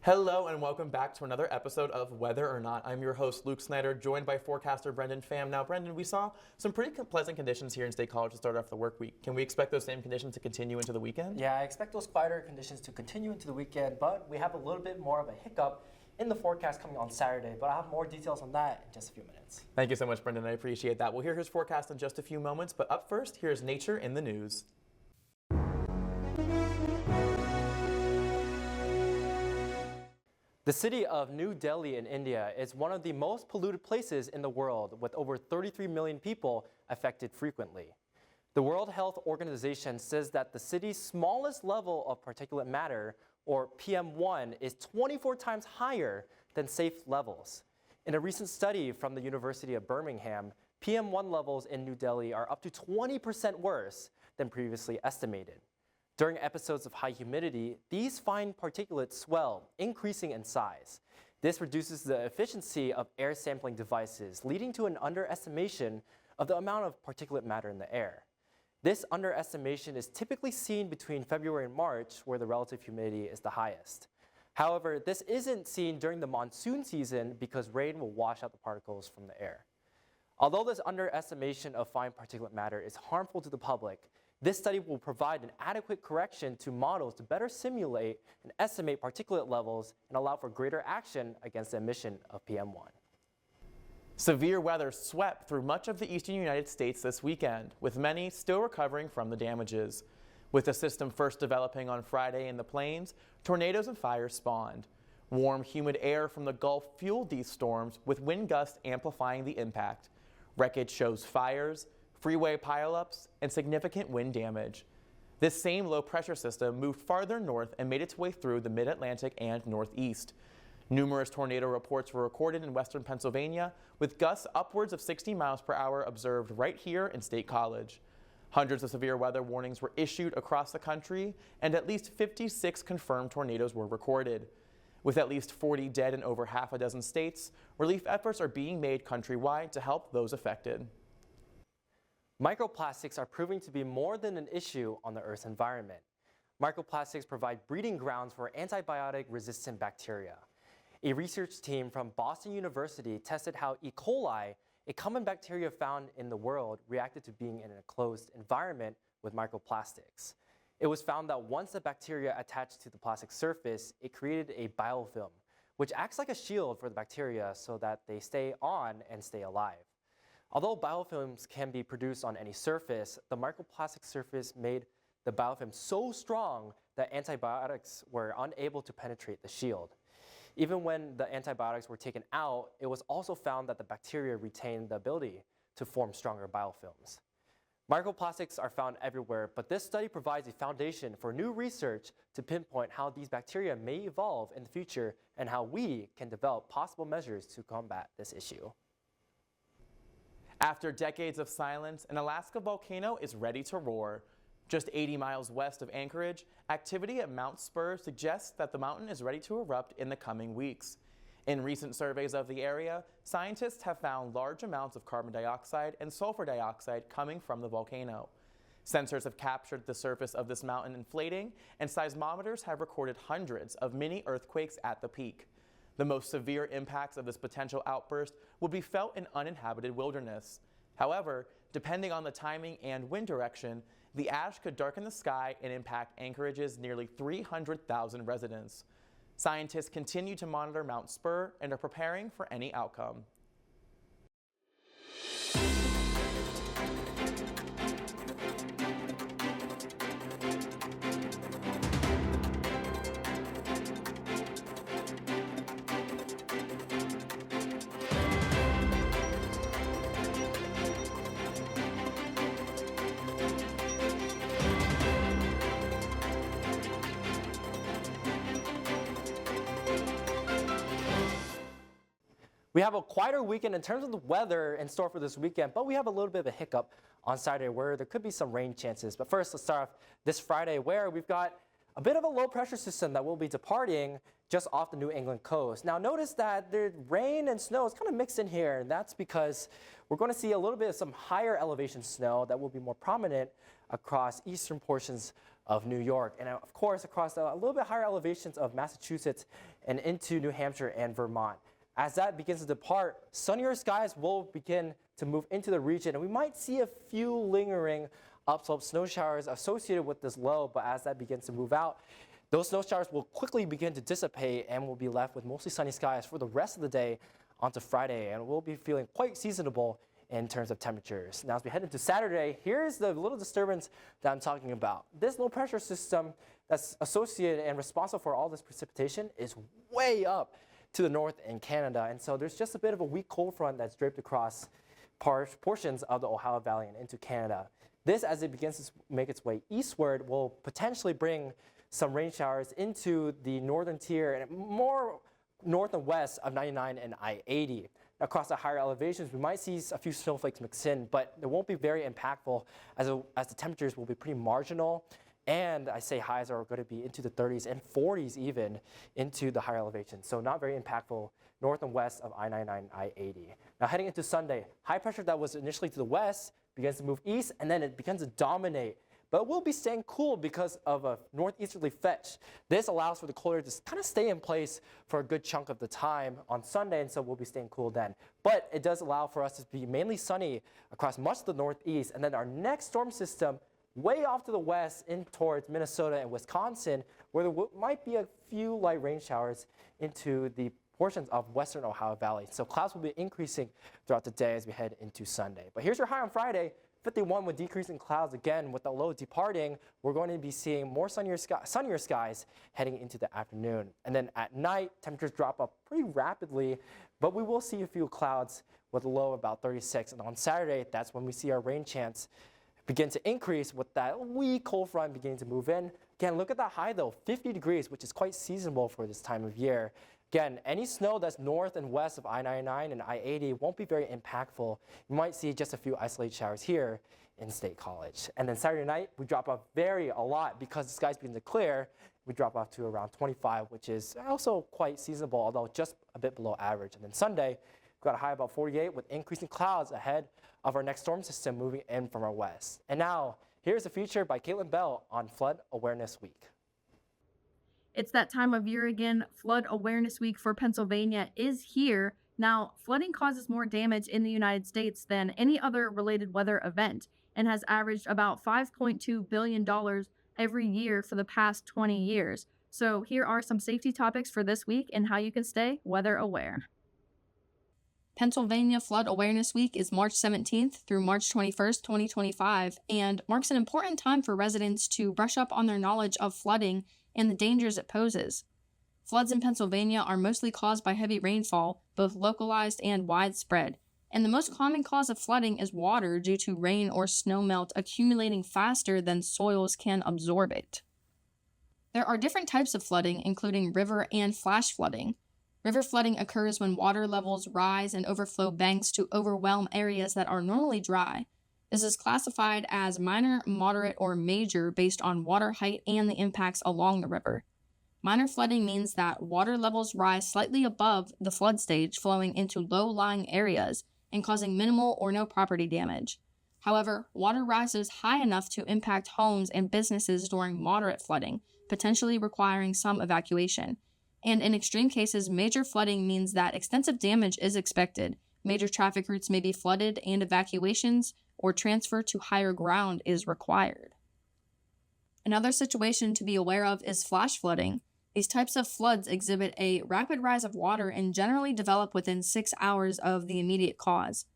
Hello and welcome back to another episode of Whether or Not. I'm your host, Luke Snyder, joined by forecaster Pham. Now, Brendan, we saw some pretty pleasant conditions here in State College to start off the work week. Can we expect those same conditions to continue into the weekend? Yeah, I expect those quieter conditions to continue into the weekend, but we have a little bit more of a hiccup in the forecast coming on Saturday, but I'll have more details on that in just a few minutes. Thank you so much, Brendan. I appreciate that. We'll hear his forecast in just a few moments, but up first, here's Nature in the News. The city of New Delhi in India is one of the most polluted places in the world, with over 33 million people affected frequently. The World Health Organization says that the city's smallest level of particulate matter, or PM1, is 24 times higher than safe levels. In a recent study from the University of Birmingham, PM1 levels in New Delhi are up to 20% worse than previously estimated. During episodes of high humidity, these fine particulates swell, increasing in size. This reduces the efficiency of air sampling devices, leading to an underestimation of the amount of particulate matter in the air. This underestimation is typically seen between February and March, where the relative humidity is the highest. However, this isn't seen during the monsoon season because rain will wash out the particles from the air. Although this underestimation of fine particulate matter is harmful to the public, this study will provide an adequate correction to models to better simulate and estimate particulate levels and allow for greater action against the emission of PM1. Severe weather swept through much of the eastern United States this weekend, with many still recovering from the damages. With the system first developing on Friday in the plains, tornadoes and fires spawned. Warm, humid air from the Gulf fueled these storms, with wind gusts amplifying the impact. Wreckage shows fires, freeway pileups, and significant wind damage. This same low-pressure system moved farther north and made its way through the mid-Atlantic and northeast. Numerous tornado reports were recorded in western Pennsylvania, with gusts upwards of 60 miles per hour observed right here in State College. Hundreds of severe weather warnings were issued across the country, and at least 56 confirmed tornadoes were recorded. With at least 40 dead in over half a dozen states, relief efforts are being made countrywide to help those affected. Microplastics are proving to be more than an issue on the Earth's environment. Microplastics provide breeding grounds for antibiotic-resistant bacteria. A research team from Boston University tested how E. coli, a common bacteria found in the world, reacted to being in a closed environment with microplastics. It was found that once the bacteria attached to the plastic surface, it created a biofilm, which acts like a shield for the bacteria so that they stay on and stay alive. Although biofilms can be produced on any surface, the microplastic surface made the biofilm so strong that antibiotics were unable to penetrate the shield. Even when the antibiotics were taken out, it was also found that the bacteria retained the ability to form stronger biofilms. Microplastics are found everywhere, but this study provides a foundation for new research to pinpoint how these bacteria may evolve in the future and how we can develop possible measures to combat this issue. After decades of silence, an Alaska volcano is ready to roar. Just 80 miles west of Anchorage, activity at Mount Spur suggests that the mountain is ready to erupt in the coming weeks. In recent surveys of the area, scientists have found large amounts of carbon dioxide and sulfur dioxide coming from the volcano. Sensors have captured the surface of this mountain inflating, and seismometers have recorded hundreds of mini earthquakes at the peak. The most severe impacts of this potential outburst will be felt in uninhabited wilderness. However, depending on the timing and wind direction, the ash could darken the sky and impact Anchorage's nearly 300,000 residents. Scientists continue to monitor Mount Spur and are preparing for any outcome. We have a quieter weekend in terms of the weather in store for this weekend, but we have a little bit of a hiccup on Saturday where there could be some rain chances. But first, let's start off this Friday where we've got a bit of a low pressure system that will be departing just off the New England coast. Now notice that the rain and snow is kind of mixed in here, and that's because we're going to see a little bit of some higher elevation snow that will be more prominent across eastern portions of New York, and of course across a little bit higher elevations of Massachusetts and into New Hampshire and Vermont. As that begins to depart, sunnier skies will begin to move into the region, and we might see a few lingering upslope snow showers associated with this low, but as that begins to move out, those snow showers will quickly begin to dissipate and we'll be left with mostly sunny skies for the rest of the day onto Friday, and we'll be feeling quite seasonable in terms of temperatures. Now, as we head into Saturday, here's the little disturbance that I'm talking about. This low pressure system that's associated and responsible for all this precipitation is way up to the north in Canada, and so there's just a bit of a weak cold front that's draped across portions of the Ohio Valley and into Canada. This, as it begins to make its way eastward, will potentially bring some rain showers into the northern tier and more north and west of 99 and I-80. Across the higher elevations, we might see a few snowflakes mix in, but it won't be very impactful as the temperatures will be pretty marginal. And I say highs are going to be into the 30s and 40s even into the higher elevations. So not very impactful north and west of I-99, I-80. Now heading into Sunday, high pressure that was initially to the west begins to move east, and then it begins to dominate. But we'll be staying cool because of a northeasterly fetch. This allows for the cold air to kind of stay in place for a good chunk of the time on Sunday, and so we'll be staying cool then. But it does allow for us to be mainly sunny across much of the northeast, and then our next storm system way off to the west in towards Minnesota and Wisconsin, where there might be a few light rain showers into the portions of western Ohio Valley. So clouds will be increasing throughout the day as we head into Sunday. But here's your high on Friday. 51 with decreasing clouds again. With the low departing, we're going to be seeing more sunnier skies heading into the afternoon. And then at night, temperatures drop up pretty rapidly, but we will see a few clouds with a low of about 36. And on Saturday, that's when we see our rain chance begin to increase with that wee cold front beginning to move in. Again, look at that high though, 50 degrees, which is quite seasonable for this time of year. Again, any snow that's north and west of I-99 and I-80 won't be very impactful. You might see just a few isolated showers here in State College. And then Saturday night, we drop off a lot because the skies begin to clear. We drop off to around 25, which is also quite seasonable, although just a bit below average. And then Sunday, we've got a high about 48 with increasing clouds ahead of our next storm system moving in from our west. And now, here's a feature by Caitlyn Bell on Flood Awareness Week. It's that time of year again. Flood Awareness Week for Pennsylvania is here. Now, flooding causes more damage in the United States than any other related weather event and has averaged about $5.2 billion every year for the past 20 years. So here are some safety topics for this week and how you can stay weather aware. Pennsylvania Flood Awareness Week is March 17th through March 21st, 2025, and marks an important time for residents to brush up on their knowledge of flooding and the dangers it poses. Floods in Pennsylvania are mostly caused by heavy rainfall, both localized and widespread, and the most common cause of flooding is water due to rain or snowmelt accumulating faster than soils can absorb it. There are different types of flooding, including river and flash flooding. River flooding occurs when water levels rise and overflow banks to overwhelm areas that are normally dry. This is classified as minor, moderate, or major based on water height and the impacts along the river. Minor flooding means that water levels rise slightly above the flood stage, flowing into low-lying areas and causing minimal or no property damage. However, water rises high enough to impact homes and businesses during moderate flooding, potentially requiring some evacuation. And in extreme cases, major flooding means that extensive damage is expected. Major traffic routes may be flooded and evacuations or transfer to higher ground is required. Another situation to be aware of is flash flooding. These types of floods exhibit a rapid rise of water and generally develop within 6 hours of the immediate cause.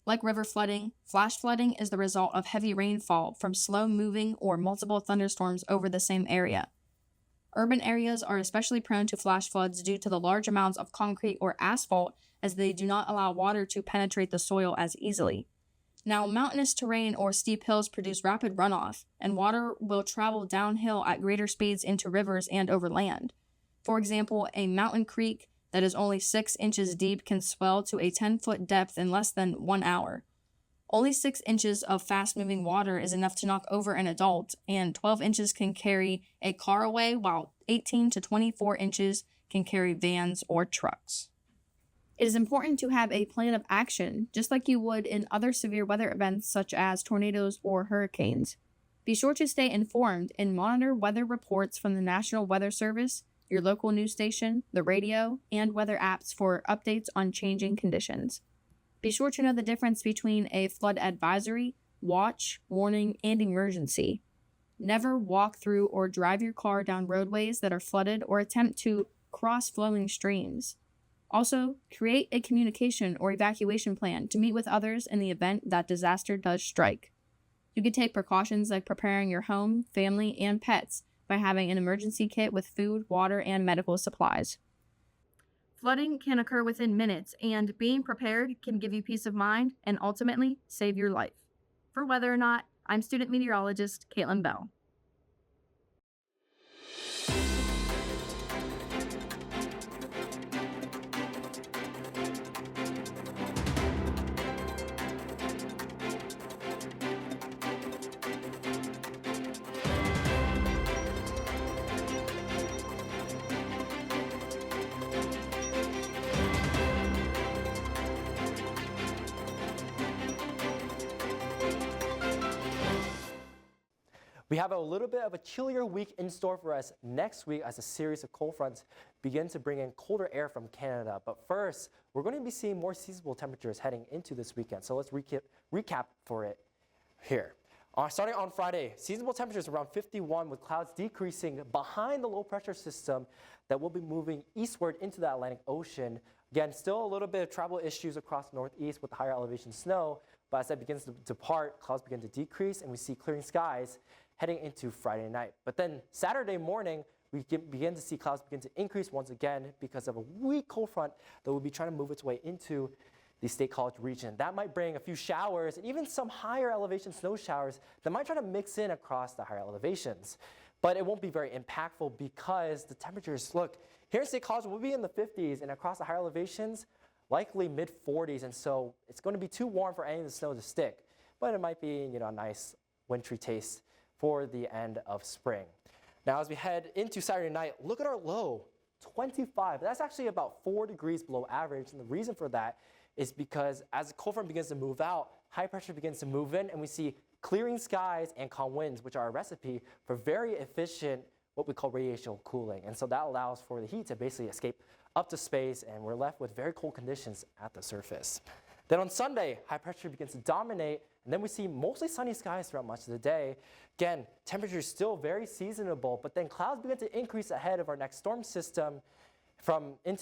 Like river flooding, flash flooding is the result of heavy rainfall from slow-moving or multiple thunderstorms over the same area. Urban areas are especially prone to flash floods due to the large amounts of concrete or asphalt, as they do not allow water to penetrate the soil as easily. Now, mountainous terrain or steep hills produce rapid runoff, and water will travel downhill at greater speeds into rivers and over land. For example, a mountain creek that is only 6 inches deep can swell to a 10-foot depth in less than 1 hour. Only 6 inches of fast-moving water is enough to knock over an adult, and 12 inches can carry a car away, while 18 to 24 inches can carry vans or trucks. It is important to have a plan of action, just like you would in other severe weather events such as tornadoes or hurricanes. Be sure to stay informed and monitor weather reports from the National Weather Service, your local news station, the radio, and weather apps for updates on changing conditions. Be sure to know the difference between a flood advisory, watch, warning, and emergency. Never walk through or drive your car down roadways that are flooded or attempt to cross flowing streams. Also, create a communication or evacuation plan to meet with others in the event that disaster does strike. You can take precautions like preparing your home, family, and pets by having an emergency kit with food, water, and medical supplies. Flooding can occur within minutes, and being prepared can give you peace of mind and ultimately save your life. For Weather or Not, I'm student meteorologist Caitlyn Bell. We have a little bit of a chillier week in store for us next week as a series of cold fronts begin to bring in colder air from Canada. But first, we're going to be seeing more seasonable temperatures heading into this weekend. So let's recap for it here. Starting on Friday, seasonable temperatures around 51 with clouds decreasing behind the low pressure system that will be moving eastward into the Atlantic Ocean. Again, still a little bit of travel issues across the northeast with higher elevation snow, but as that begins to depart, clouds begin to decrease and we see clearing skies heading into Friday night. But then Saturday morning, we begin to see clouds begin to increase once again because of a weak cold front that will be trying to move its way into the State College region. That might bring a few showers and even some higher elevation snow showers that might try to mix in across the higher elevations. But it won't be very impactful because the temperatures, look, here in State College, we'll be in the 50s and across the higher elevations, likely mid 40s. And so it's going to be too warm for any of the snow to stick, but it might be, a nice wintry taste for the end of spring. Now, as we head into Saturday night, look at our low, 25. That's actually about 4 degrees below average. And the reason for that is because as the cold front begins to move out, high pressure begins to move in, and we see clearing skies and calm winds, which are a recipe for very efficient, what we call radiational cooling. And so that allows for the heat to basically escape up to space, and we're left with very cold conditions at the surface. Then on Sunday, high pressure begins to dominate, and then we see mostly sunny skies throughout much of the day. Again, temperatures still very seasonable, but then clouds begin to increase ahead of our next storm system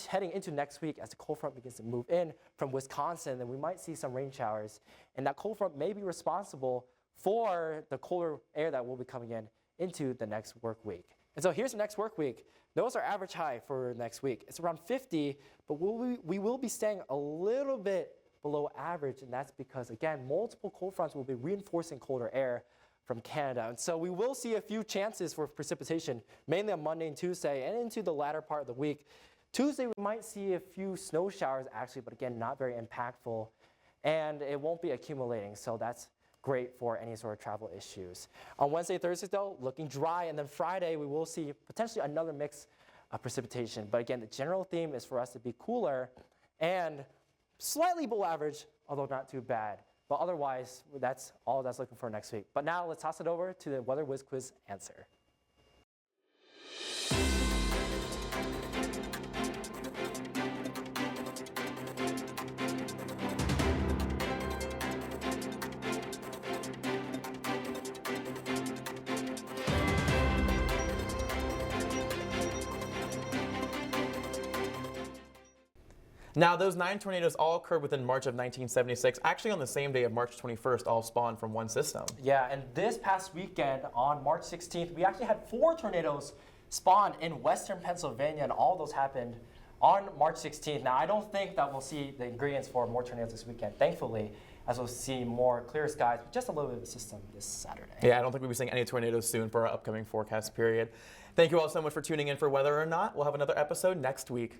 heading into next week as the cold front begins to move in from Wisconsin. Then we might see some rain showers, and that cold front may be responsible for the colder air that will be coming in into the next work week. And so here's the next work week. Notice our average high for next week. It's around 50, but we will be staying a little bit below average, and that's because, again, multiple cold fronts will be reinforcing colder air from Canada. And so we will see a few chances for precipitation, mainly on Monday and Tuesday and into the latter part of the week. Tuesday, we might see a few snow showers, actually, but again, not very impactful, and it won't be accumulating, so that's great for any sort of travel issues. On Wednesday, Thursday, though, looking dry, and then Friday, we will see potentially another mix of precipitation. But again, the general theme is for us to be cooler and slightly below average, although not too bad. But otherwise, that's all that's looking for next week. But now let's toss it over to the Weather Whiz Quiz answer. Now, those 9 tornadoes all occurred within March of 1976. Actually, on the same day of March 21st, all spawned from one system. Yeah, and this past weekend, on March 16th, we actually had 4 tornadoes spawn in western Pennsylvania, and all those happened on March 16th. Now, I don't think that we'll see the ingredients for more tornadoes this weekend, thankfully, as we'll see more clear skies, but just a little bit of a system this Saturday. Yeah, I don't think we'll be seeing any tornadoes soon for our upcoming forecast period. Thank you all so much for tuning in for Weather or Not. We'll have another episode next week.